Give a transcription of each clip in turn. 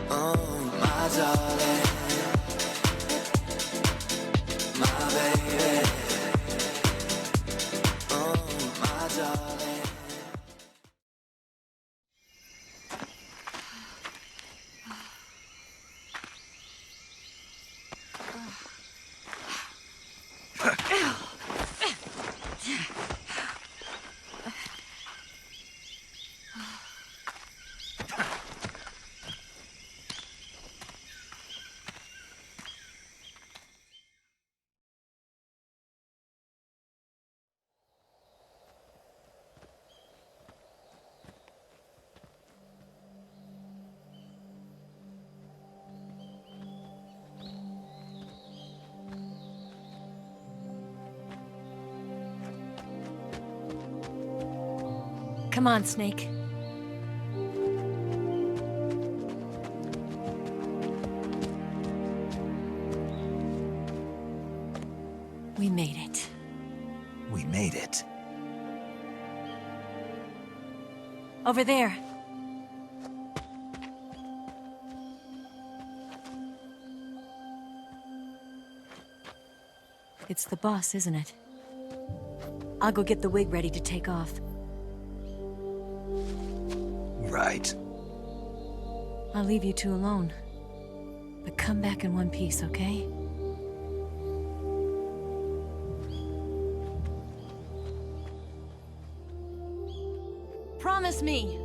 Oh, my darling, my baby. Oh, my darling. Come on, Snake. We made it. We made it. Over there. It's the boss, isn't it? I'll go get the wig ready to take off. Right. I'll leave you two alone. But come back in one piece, okay? Promise me!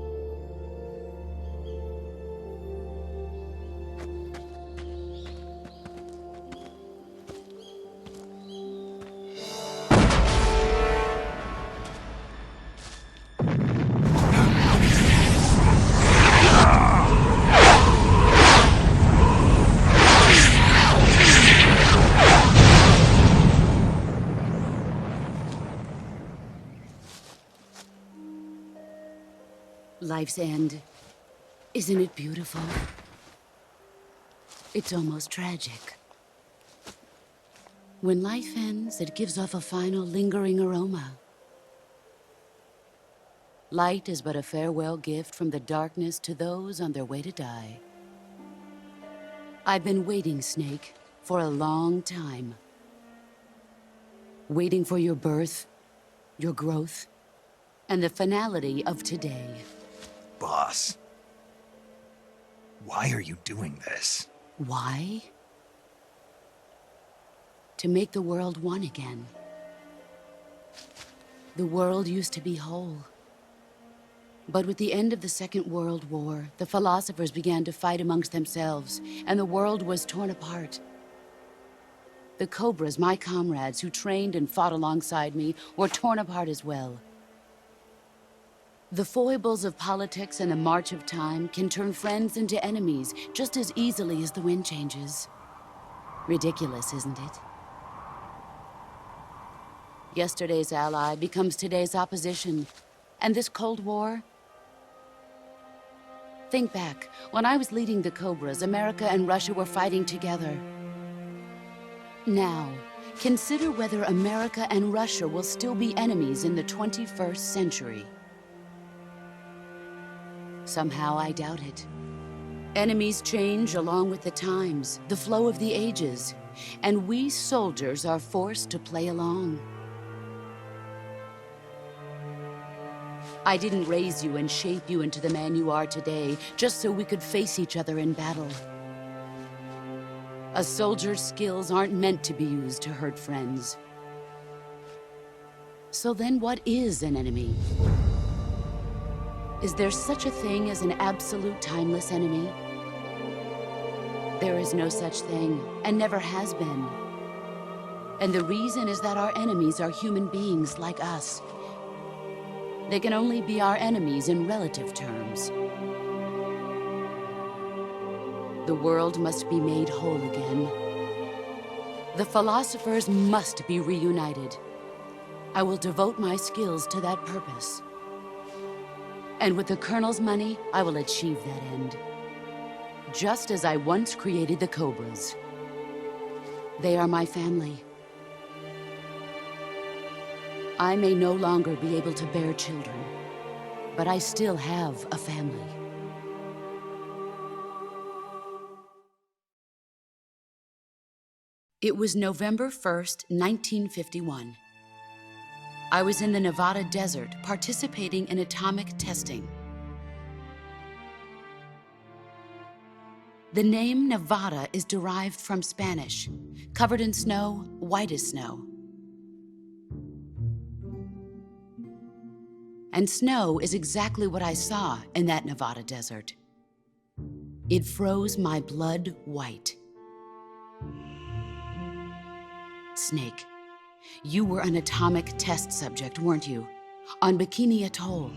Life's end. Isn't it beautiful? It's almost tragic. When life ends, it gives off a final lingering aroma. Light is but a farewell gift from the darkness to those on their way to die. I've been waiting, Snake, for a long time. Waiting for your birth, your growth, and the finality of today. Boss. Why are you doing this? Why? To make the world one again. The world used to be whole. But with the end of the Second World War, the philosophers began to fight amongst themselves, and the world was torn apart. The Cobras, my comrades who trained and fought alongside me, were torn apart as well. The foibles of politics and the march of time can turn friends into enemies just as easily as the wind changes. Ridiculous, isn't it? Yesterday's ally becomes today's opposition. And this Cold War? Think back. When I was leading the Cobras, America and Russia were fighting together. Now, consider whether America and Russia will still be enemies in the 21st century. Somehow I doubt it. Enemies change along with the times, the flow of the ages, and we soldiers are forced to play along. I didn't raise you and shape you into the man you are today just so we could face each other in battle. A soldier's skills aren't meant to be used to hurt friends. So then what is an enemy? Is there such a thing as an absolute timeless enemy? There is no such thing, and never has been. And the reason is that our enemies are human beings like us. They can only be our enemies in relative terms. The world must be made whole again. The philosophers must be reunited. I will devote my skills to that purpose. And with the Colonel's money, I will achieve that end. Just as I once created the Cobras. They are my family. I may no longer be able to bear children, but I still have a family. It was November 1st, 1951. I was in the Nevada desert participating in atomic testing. The name Nevada is derived from Spanish, covered in snow, white as snow. And snow is exactly what I saw in that Nevada desert. It froze my blood white. Snake, you were an atomic test subject, weren't you? On Bikini Atoll.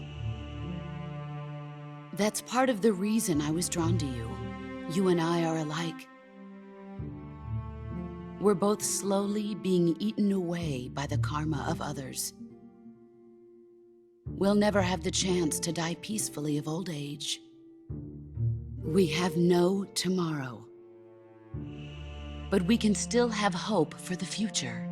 That's part of the reason I was drawn to you. You and I are alike. We're both slowly being eaten away by the karma of others. We'll never have the chance to die peacefully of old age. We have no tomorrow. But we can still have hope for the future.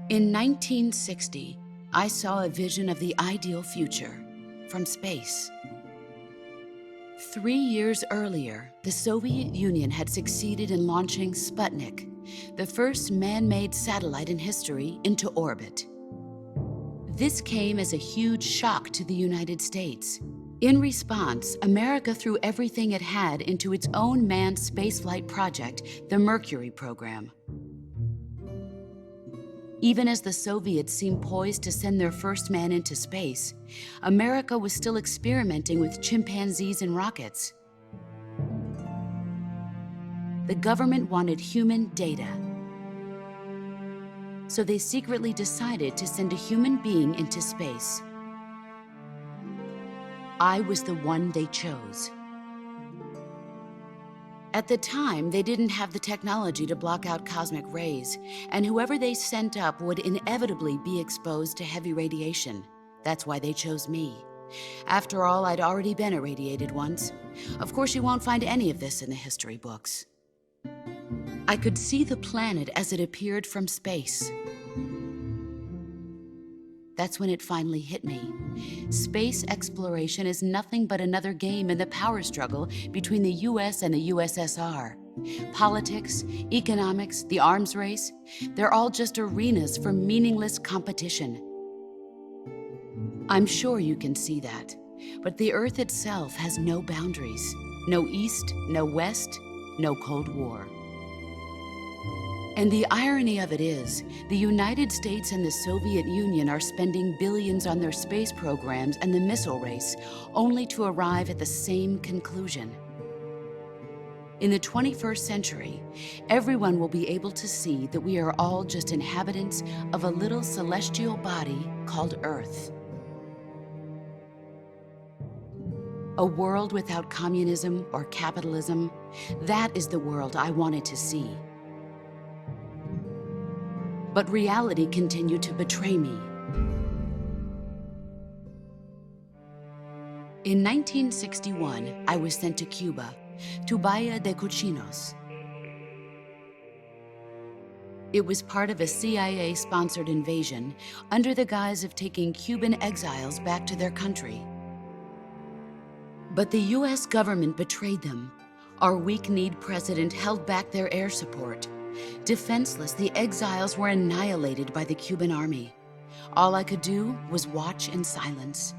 In 1960, I saw a vision of the ideal future from space. 3 years earlier, the Soviet Union had succeeded in launching Sputnik, the first man-made satellite in history, into orbit. This came as a huge shock to the United States. In response, America threw everything it had into its own manned spaceflight project, the Mercury program. Even as the Soviets seemed poised to send their first man into space, America was still experimenting with chimpanzees and rockets. The government wanted human data. So they secretly decided to send a human being into space. I was the one they chose. At the time, they didn't have the technology to block out cosmic rays, and whoever they sent up would inevitably be exposed to heavy radiation. That's why they chose me. After all, I'd already been irradiated once. Of course, you won't find any of this in the history books. I could see the planet as it appeared from space. That's when it finally hit me. Space exploration is nothing but another game in the power struggle between the US and the USSR. Politics, economics, the arms race, they're all just arenas for meaningless competition. I'm sure you can see that, but the Earth itself has no boundaries. No East, no West, no Cold War. And the irony of it is, the United States and the Soviet Union are spending billions on their space programs and the missile race, only to arrive at the same conclusion. In the 21st century, everyone will be able to see that we are all just inhabitants of a little celestial body called Earth. A world without communism or capitalism, that is the world I wanted to see. But reality continued to betray me. In 1961, I was sent to Cuba, to Bahia de Cochinos. It was part of a CIA-sponsored invasion under the guise of taking Cuban exiles back to their country. But the US government betrayed them. Our weak-kneed president held back their air support. Defenseless, the exiles were annihilated by the Cuban army. All I could do was watch in silence.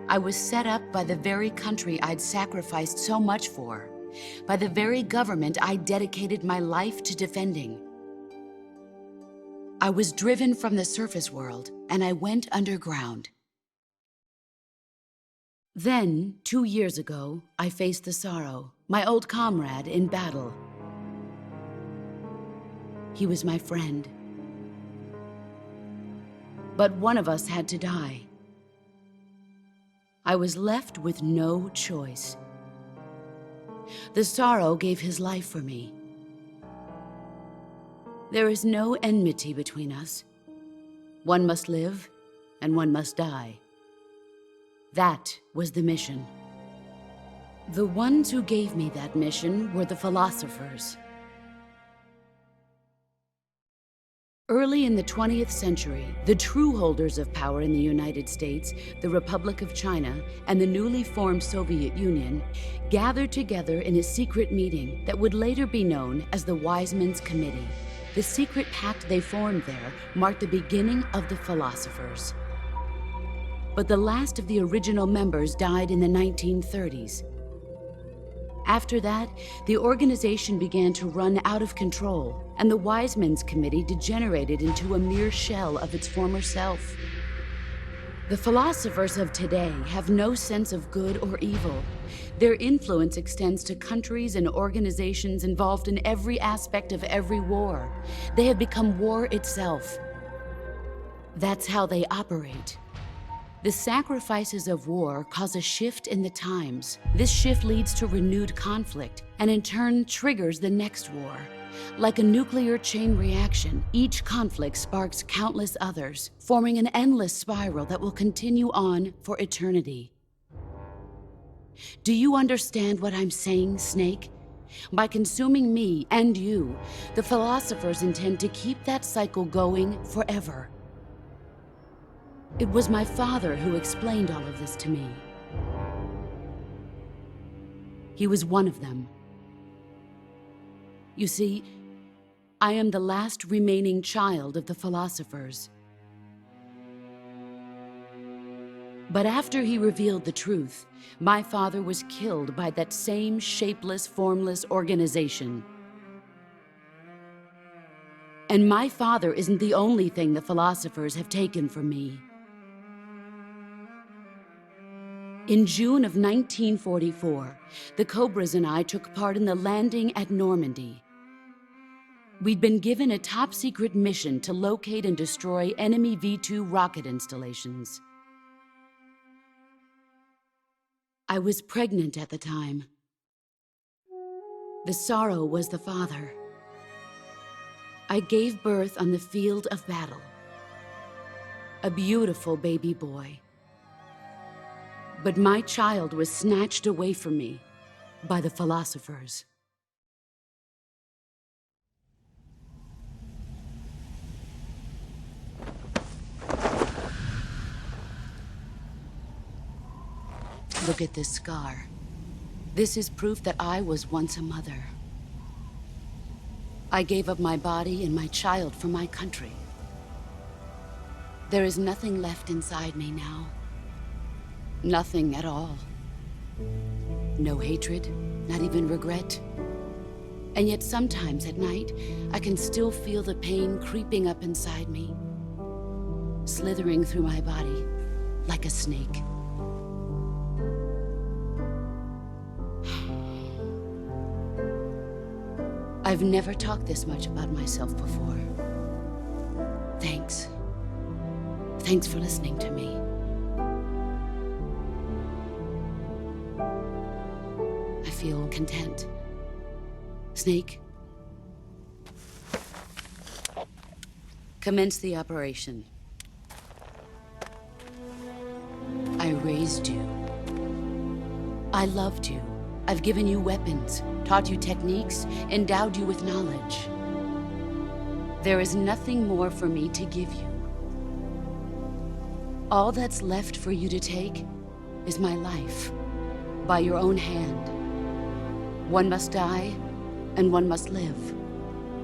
I was set up by the very country I'd sacrificed so much for, by the very government I dedicated my life to defending. I was driven from the surface world, and I went underground. Then, 2 years ago, I faced the sorrow, my old comrade in battle. He was my friend. But one of us had to die. I was left with no choice. The sorrow gave his life for me. There is no enmity between us. One must live, and one must die. That was the mission. The ones who gave me that mission were the philosophers. Early in the 20th century, the true holders of power in the United States, the Republic of China, and the newly formed Soviet Union gathered together in a secret meeting that would later be known as the Wise Men's Committee. The secret pact they formed there marked the beginning of the philosophers. But the last of the original members died in the 1930s. After that, the organization began to run out of control, and the Wise Men's Committee degenerated into a mere shell of its former self. The philosophers of today have no sense of good or evil. Their influence extends to countries and organizations involved in every aspect of every war. They have become war itself. That's how they operate. The sacrifices of war cause a shift in the times. This shift leads to renewed conflict, and in turn triggers the next war. Like a nuclear chain reaction, each conflict sparks countless others, forming an endless spiral that will continue on for eternity. Do you understand what I'm saying, Snake? By consuming me and you, the philosophers intend to keep that cycle going forever. It was my father who explained all of this to me. He was one of them. You see, I am the last remaining child of the philosophers. But after he revealed the truth, my father was killed by that same shapeless, formless organization. And my father isn't the only thing the philosophers have taken from me. In June of 1944, the Cobras and I took part in the landing at Normandy. We'd been given a top-secret mission to locate and destroy enemy V-2 rocket installations. I was pregnant at the time. The sorrow was the father. I gave birth on the field of battle. A beautiful baby boy. But my child was snatched away from me by the philosophers. Look at this scar. This is proof that I was once a mother. I gave up my body and my child for my country. There is nothing left inside me now. Nothing at all. No hatred, not even regret. And yet sometimes at night, I can still feel the pain creeping up inside me, slithering through my body like a snake. I've never talked this much about myself before. Thanks. Thanks for listening to me. I feel content. Snake, commence the operation. I raised you. I loved you. I've given you weapons, taught you techniques, endowed you with knowledge. There is nothing more for me to give you. All that's left for you to take is my life, by your own hand. One must die, and one must live.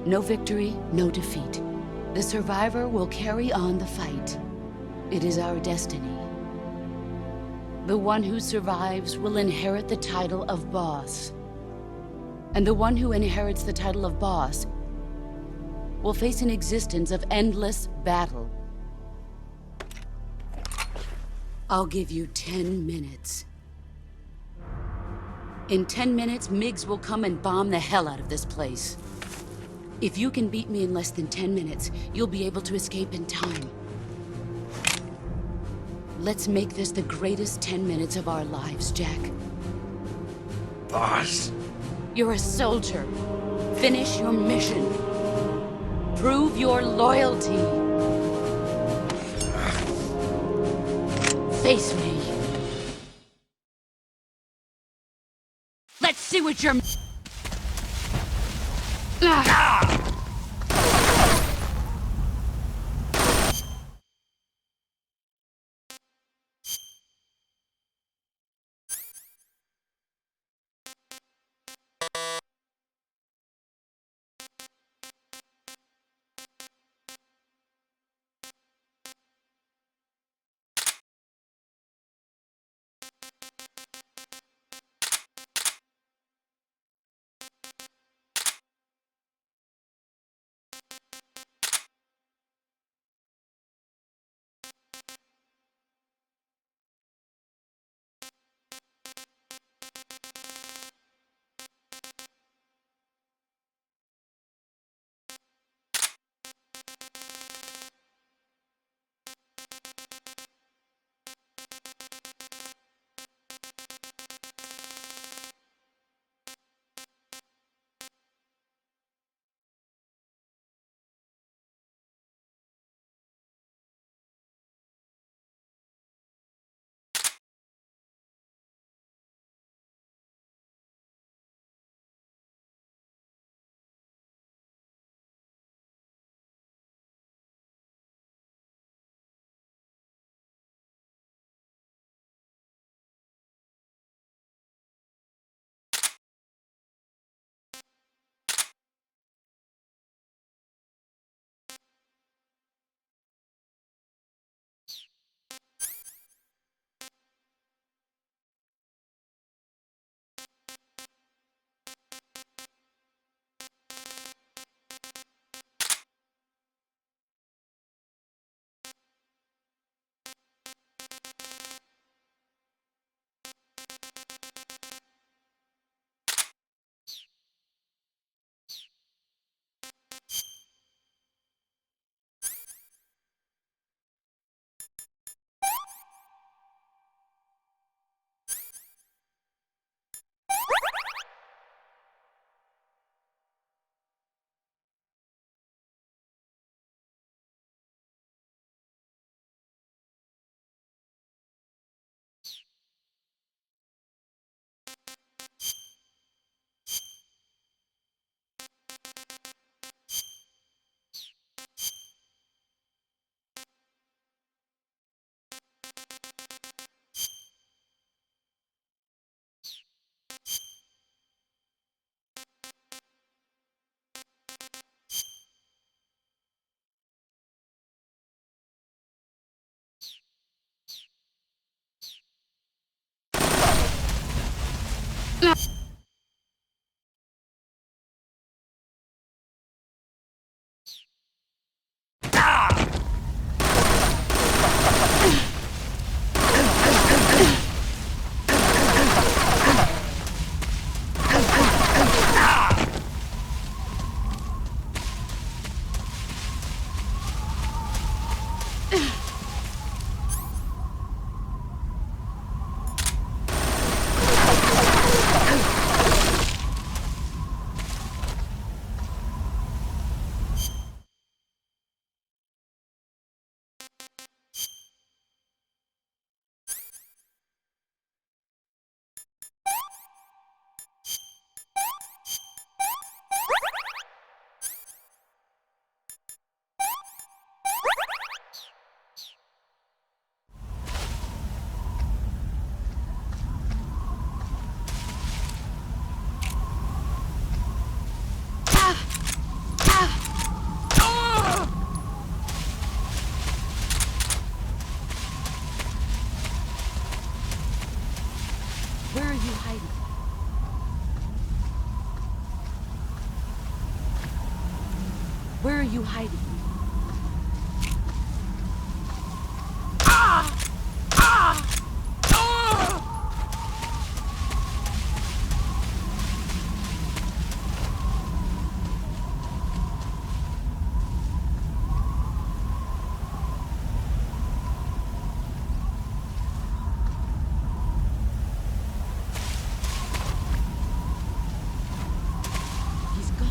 No victory, no defeat. The survivor will carry on the fight. It is our destiny. The one who survives will inherit the title of boss. And the one who inherits the title of boss will face an existence of endless battle. I'll give you 10 minutes. In 10 minutes, MiGs will come and bomb the hell out of this place. If you can beat me in less than 10 minutes, you'll be able to escape in time. Let's make this the greatest 10 minutes of our lives, Jack. Boss. You're a soldier. Finish your mission. Prove your loyalty. Face me. Let's see what you're... Where are you hiding? Where are you hiding? He's gone.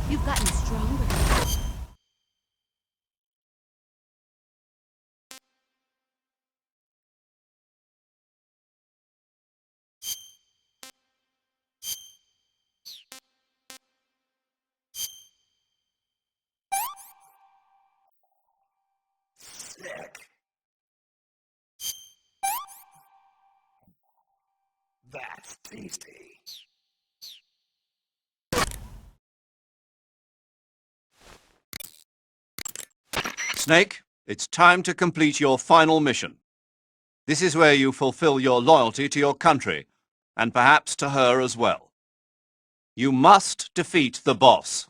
You've gotten stronger. Sick. That's tasty. Snake, it's time to complete your final mission. This is where you fulfill your loyalty to your country, and perhaps to her as well. You must defeat the boss.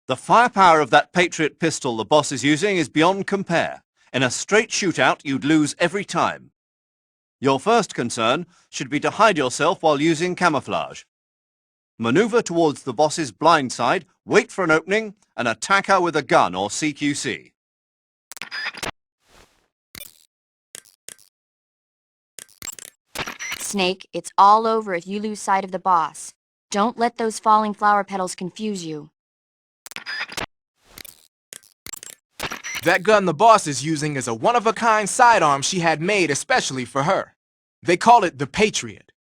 The firepower of that Patriot pistol the boss is using is beyond compare. In a straight shootout, you'd lose every time. Your first concern should be to hide yourself while using camouflage. Maneuver towards the boss's blind side, wait for an opening, and attack her with a gun or CQC. Snake, it's all over if you lose sight of the boss. Don't let those falling flower petals confuse you. That gun the boss is using is a one-of-a-kind sidearm she had made especially for her. They call it the Patriot.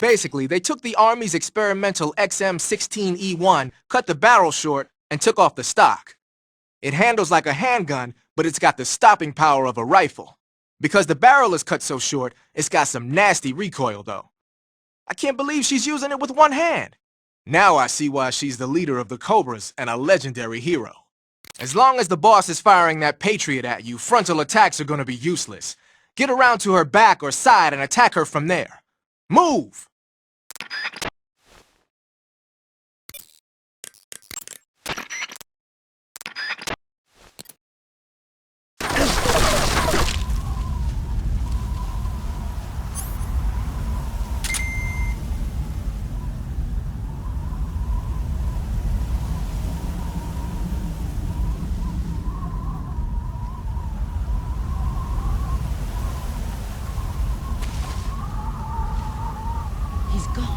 Basically, they took the Army's experimental XM-16E1, cut the barrel short, and took off the stock. It handles like a handgun, but it's got the stopping power of a rifle. Because the barrel is cut so short, it's got some nasty recoil, though. I can't believe she's using it with one hand. Now I see why she's the leader of the Cobras and a legendary hero. As long as the boss is firing that Patriot at you, frontal attacks are gonna be useless. Get around to her back or side and attack her from there. Move! He's gone.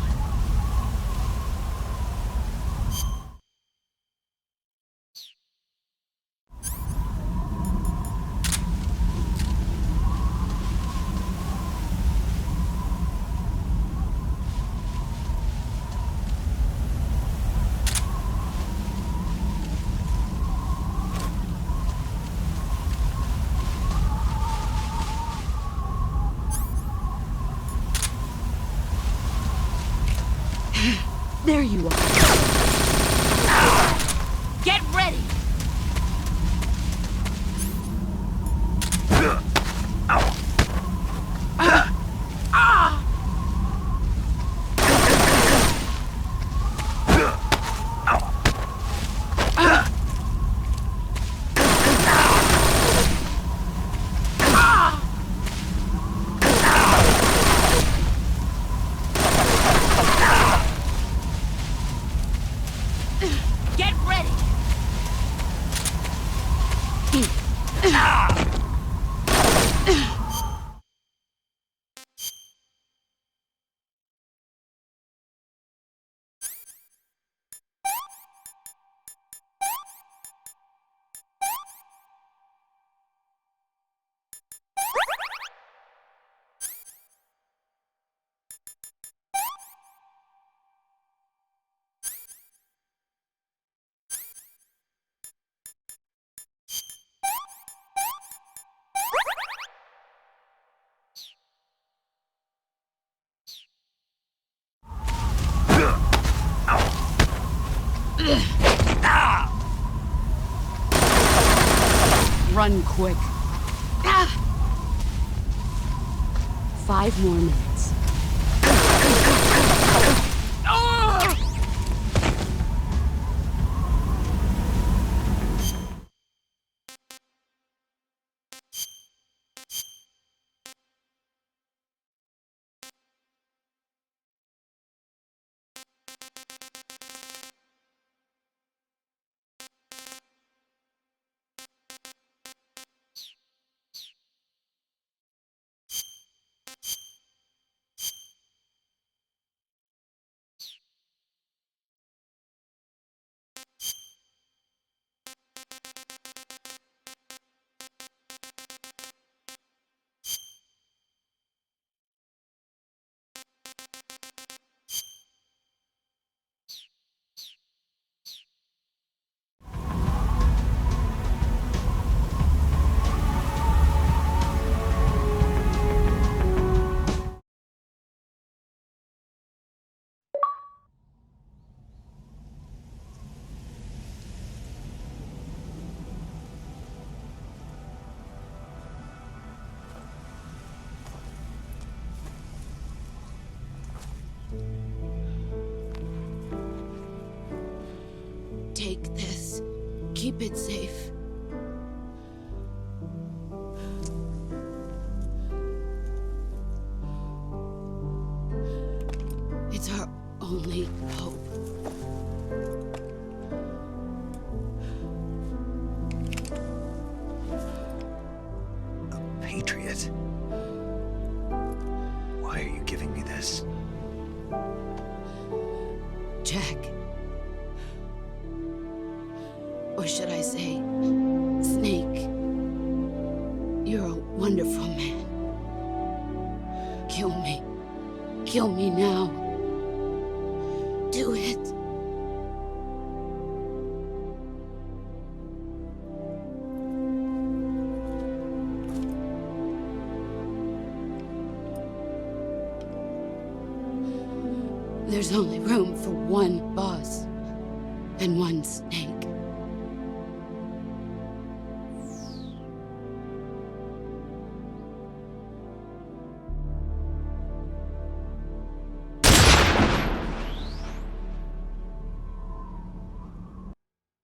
There you are. Get ready! Get ready! Run quick. 5 more minutes. Take this. Keep it safe. It's our only hope. A Patriot? Why are you giving me this? Jack. Or should I say, Snake. You're a wonderful man. Kill me. Kill me now. Do it. There's only room for one boss and one snake.